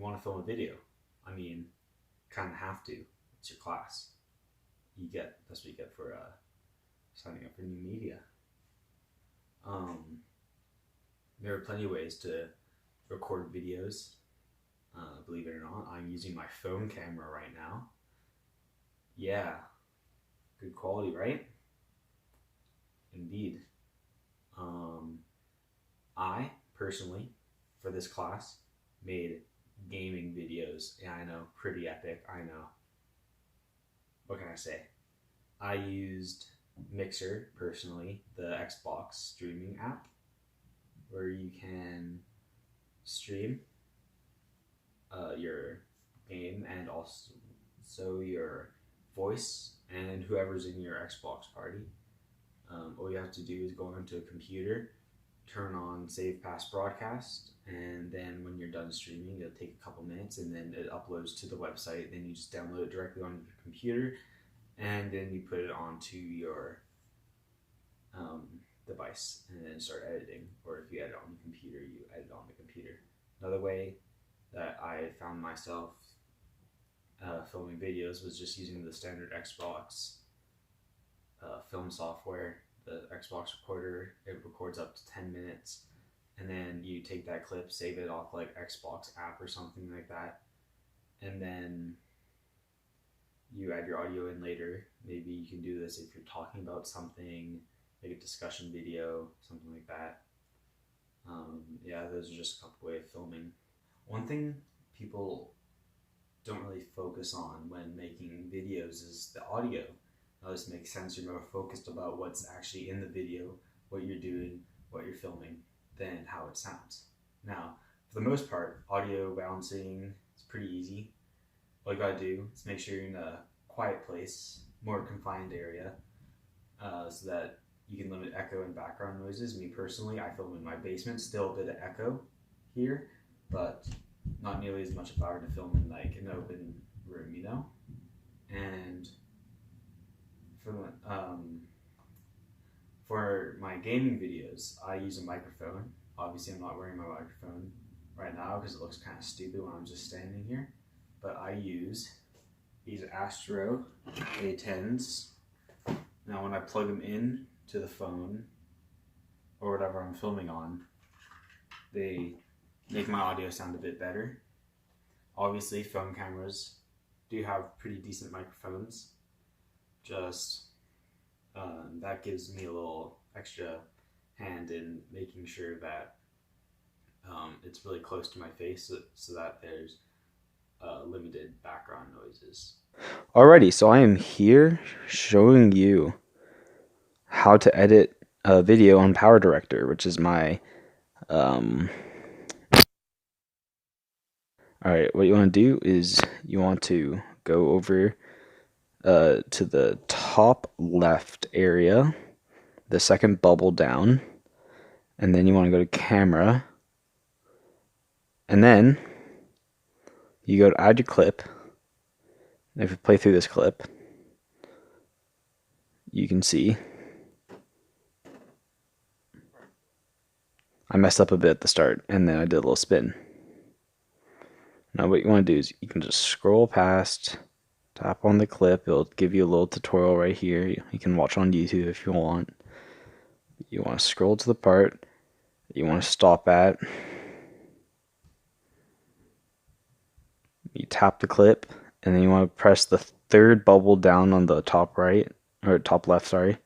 want to film a video. I mean, kind of have to. It's your class. That's what you get for signing up for new media. Um, there are plenty of ways to record videos. Believe it or not, I'm using my phone camera right now. Yeah, good quality, right? Indeed. Um, I personally, for this class, made gaming videos. Yeah, I know, pretty epic. I know. What can I say? I used Mixer personally, the Xbox streaming app, where you can stream your game and also your voice and whoever's in your Xbox party. All you have to do is go onto a computer, turn on Save Past Broadcast, and then when you're done streaming, it'll take a couple minutes, and then it uploads to the website. Then you just download it directly on your computer, and then you put it onto your device, and then start editing. Or if you edit on the computer, you edit on the computer. Another way that I found myself filming videos was just using the standard Xbox film software, the Xbox recorder. It records up to 10 minutes, and then you take that clip, save it off like Xbox app or something like that, and then you add your audio in later. Maybe you can do this if you're talking about something, like a discussion video, something like that. Yeah, those are just a couple ways of filming. One thing people don't really focus on when making videos is the audio. Now this makes sense. You're more focused about what's actually in the video, what you're doing, what you're filming, than how it sounds. Now, for the most part, audio balancing is pretty easy. All you gotta do is make sure you're in a quiet place, more confined area, so that you can limit echo and background noises. Me personally, I film in my basement, still a bit of echo here, but not nearly as much if I were to film in like an open room, you know? And for my gaming videos, I use a microphone. Obviously, I'm not wearing my microphone right now because it looks kind of stupid when I'm just standing here. But I use these Astro A10s. Now, when I plug them in to the phone or whatever I'm filming on, they make my audio sound a bit better. Obviously, phone cameras do have pretty decent microphones. Just that gives me a little extra hand in making sure that it's really close to my face, so that there's limited background noises. Alrighty, so I am here showing you how to edit a video on PowerDirector, which is my Alright, what you want to do is you want to go over to the top left area, the second bubble down, and then you want to go to camera, and then you go to add your clip. If you play through this clip, you can see I messed up a bit at the start, and then I did a little spin. Now what you want to do is you can just scroll past, tap on the clip. It'll give you a little tutorial right here. You can watch on YouTube if you want. You want to scroll to the part you want to stop at. You tap the clip, and then you want to press the third bubble down on the top right, or top left, sorry.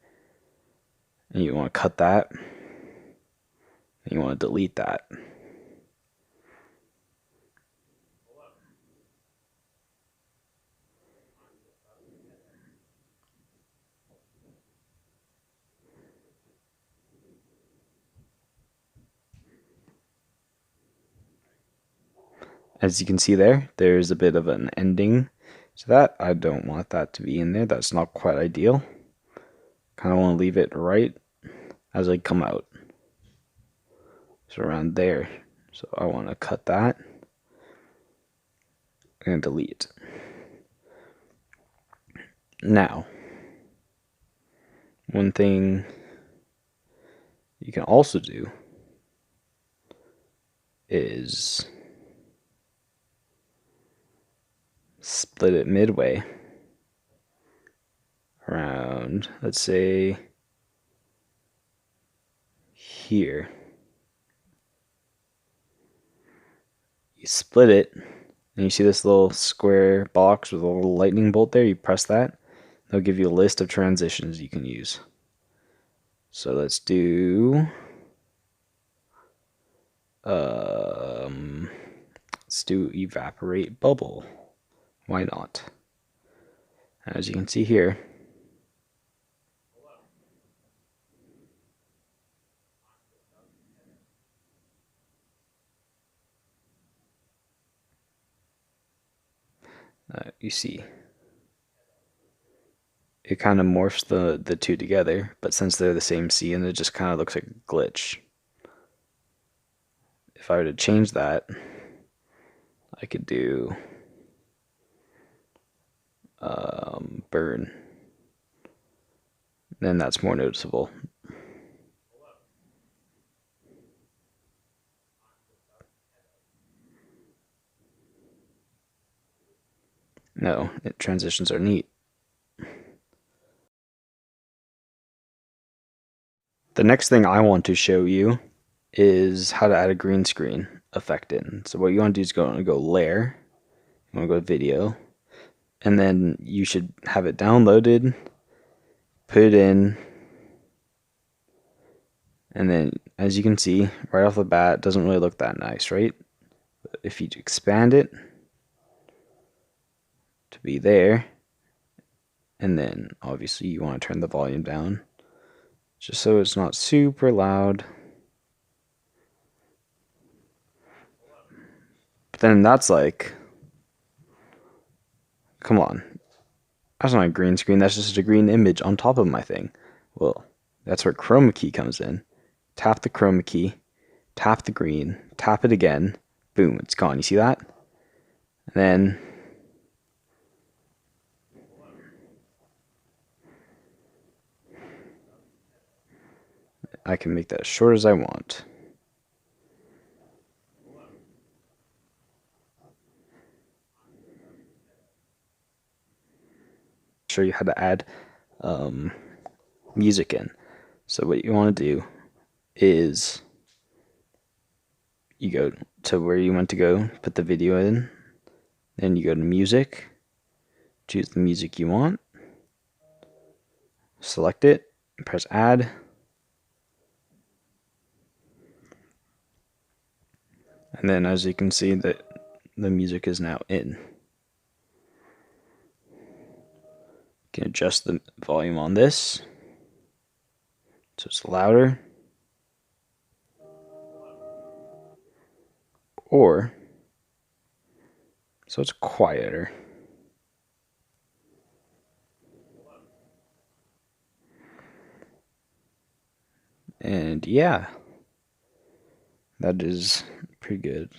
And you want to cut that. And you want to delete that. As you can see there's a bit of an ending to that. I don't want that to be in there. That's not quite ideal. Kind of want to leave it right as I come out. So around there. So I want to cut that and delete. Now, one thing you can also do is split it midway around, let's say, here. You split it, and you see this little square box with a little lightning bolt there. You press that, they'll give you a list of transitions you can use. So let's do evaporate bubble. Why not? As you can see here, you see it kind of morphs the two together, but since they're the same scene, it just kind of looks like a glitch. If I were to change that, I could do burn. Then that's more noticeable. No, transitions are neat. The next thing I want to show you is how to add a green screen effect in. So what you want to do is go layer, you want to go to video, and then you should have it downloaded, put it in, and then as you can see right off the bat, it doesn't really look that nice, right? If you expand it to be there, and then obviously you want to turn the volume down just so it's not super loud. But then that's like, come on, that's not a green screen, that's just a green image on top of my thing. Well, that's where chroma key comes in. Tap the chroma key, tap the green, tap it again, boom, it's gone. You see that? And then I can make that as short as I want. Show you how to add music in. So what you want to do is you go to where you want to go, put the video in, then you go to music, choose the music you want, select it, press add, and then as you can see that the music is now in. You can adjust the volume on this so it's louder, or so it's quieter. And yeah, that is pretty good.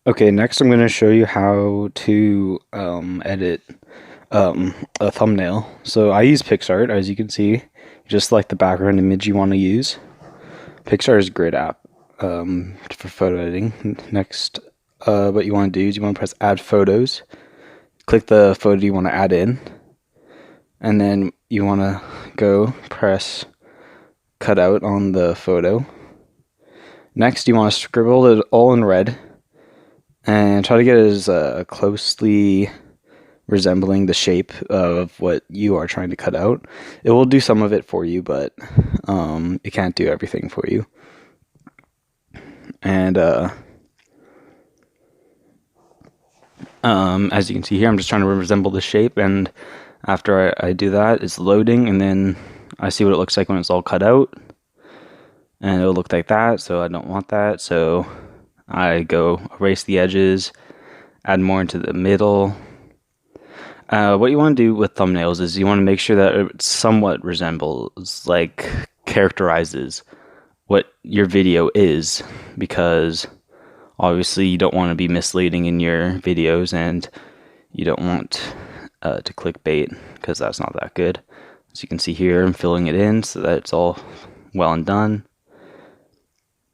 Okay, next I'm going to show you how to edit a thumbnail. So I use PicsArt, as you can see. Just like the background image you want to use. PicsArt is a great app for photo editing. Next, what you want to do is you want to press Add Photos. Click the photo you want to add in. And then you want to go press Cut Out on the photo. Next, you want to scribble it all in red. And try to get it as closely resembling the shape of what you are trying to cut out. It will do some of it for you, but it can't do everything for you. And as you can see here, I'm just trying to resemble the shape, and after I do that, it's loading, and then I see what it looks like when it's all cut out, and it'll look like that, so I don't want that, so I go erase the edges, add more into the middle. What you want to do with thumbnails is you want to make sure that it somewhat resembles, like characterizes what your video is, because obviously you don't want to be misleading in your videos, and you don't want to clickbait, because that's not that good. As you can see here, I'm filling it in so that it's all well and done.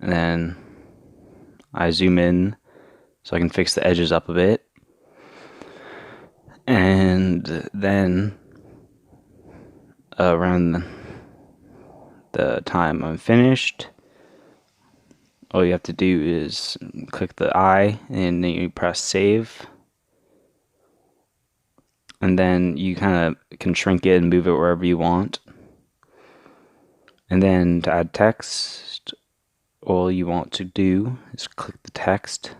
And then I zoom in so I can fix the edges up a bit. And then around the time I'm finished, all you have to do is click the eye and then you press save. And then you kind of can shrink it and move it wherever you want. And then to add text, all you want to do is click the text.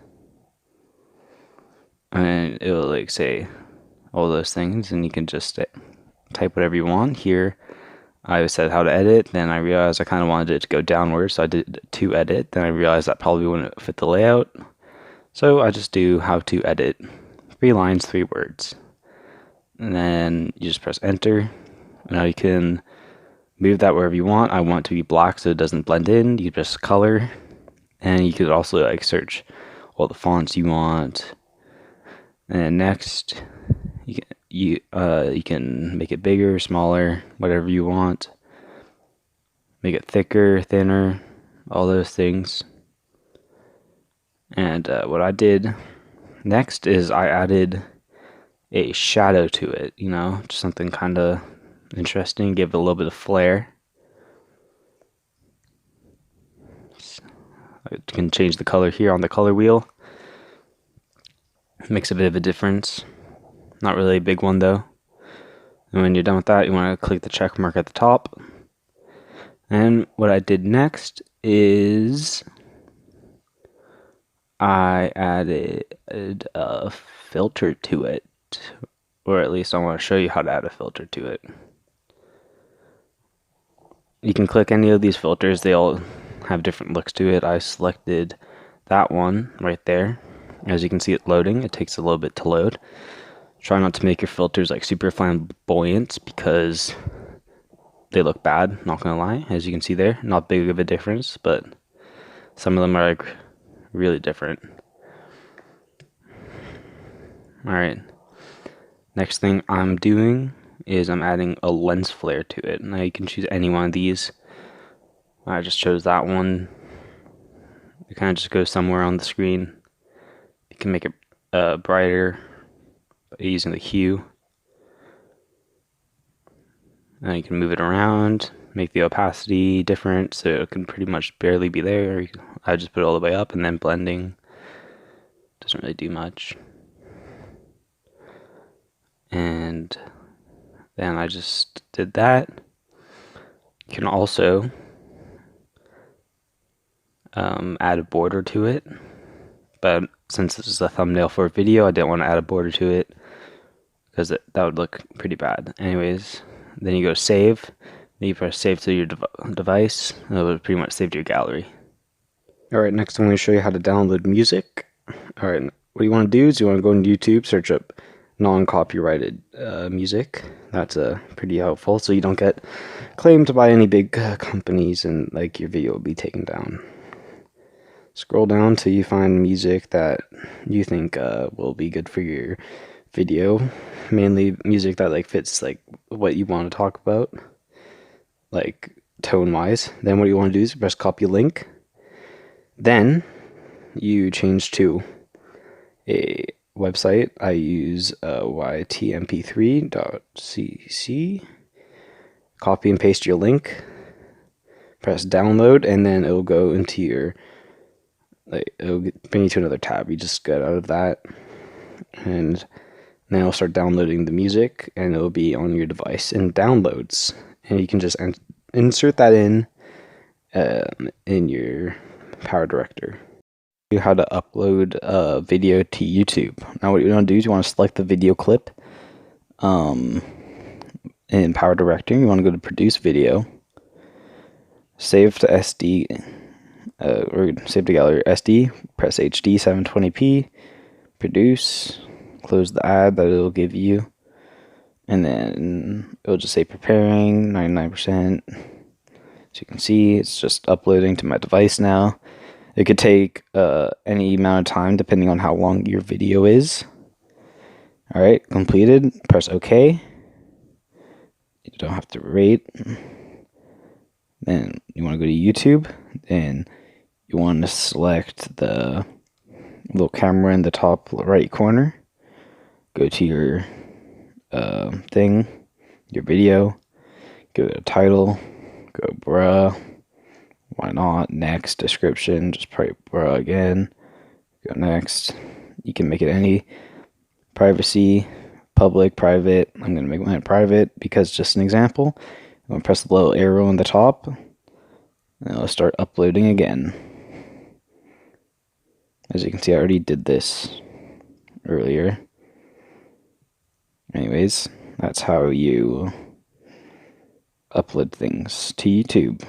And it'll like say all those things, and you can just type whatever you want. Here I said how to edit, then I realized I kind of wanted it to go downward, so I did to edit. Then I realized that probably wouldn't fit the layout, so I just do how to edit, 3 lines, 3 words. And then you just press enter. Now you can move that wherever you want. I want it to be black so it doesn't blend in. You just color, and you could also like search all the fonts you want. And next, you can make it bigger, smaller, whatever you want. Make it thicker, thinner, all those things. And what I did next is I added a shadow to it, you know, just something kind of interesting, give it a little bit of flair. I can change the color here on the color wheel. Makes a bit of a difference. Not really a big one though. And when you're done with that, you want to click the check mark at the top. And what I did next is I added a filter to it. Or at least I want to show you how to add a filter to it. You can click any of these filters, they all have different looks to it. I selected that one right there. As you can see, it loading. It takes a little bit to load. Try not to make your filters like super flamboyant because they look bad, not gonna lie. As you can see there, not big of a difference, but some of them are like really different. Alright, next thing I'm doing is I'm adding a lens flare to it. Now you can choose any one of these. I just chose that one. It kind of just goes somewhere on the screen. You can make it brighter by using the hue. Now you can move it around, make the opacity different so it can pretty much barely be there. I just put it all the way up, and then blending doesn't really do much. And then I just did that. You can also add a border to it, but since this is a thumbnail for a video, I didn't want to add a border to it because that would look pretty bad. Anyways, then you go save, then you press save to your device, and it would pretty much save to your gallery. Alright, next I'm going to show you how to download music. Alright, what you want to do is you want to go on YouTube, search up non-copyrighted music. That's pretty helpful, so you don't get claimed by any big companies and like your video will be taken down. Scroll down till you find music that you think will be good for your video. Mainly music that like fits like what you want to talk about, like tone wise. Then what you want to do is press copy link. Then you change to a website. I use ytmp3.cc. Copy and paste your link. Press download, and then it'll go into your it'll bring you to another tab. You just get out of that, and then it'll start downloading the music, and it'll be on your device in downloads, and you can just insert that in your PowerDirector. How to upload a video to YouTube. Now what you want to do is you want to select the video clip in PowerDirector. You want to go to produce video, save to SD, or save to gallery SD, press HD 720p, produce, close the ad that it'll give you, and then it'll just say preparing 99%. So you can see it's just uploading to my device now. It could take any amount of time depending on how long your video is. Alright, completed. Press OK. You don't have to wait. Then you want to go to YouTube. Then you want to select the little camera in the top right corner. Go to your thing, your video, go to title, go bruh, why not, next, description, just put bruh again, go next. You can make it any privacy, public, private. I'm going to make mine private because just an example. I'm going to press the little arrow on the top and it'll start uploading again. As you can see, I already did this earlier. Anyways, that's how you upload things to YouTube.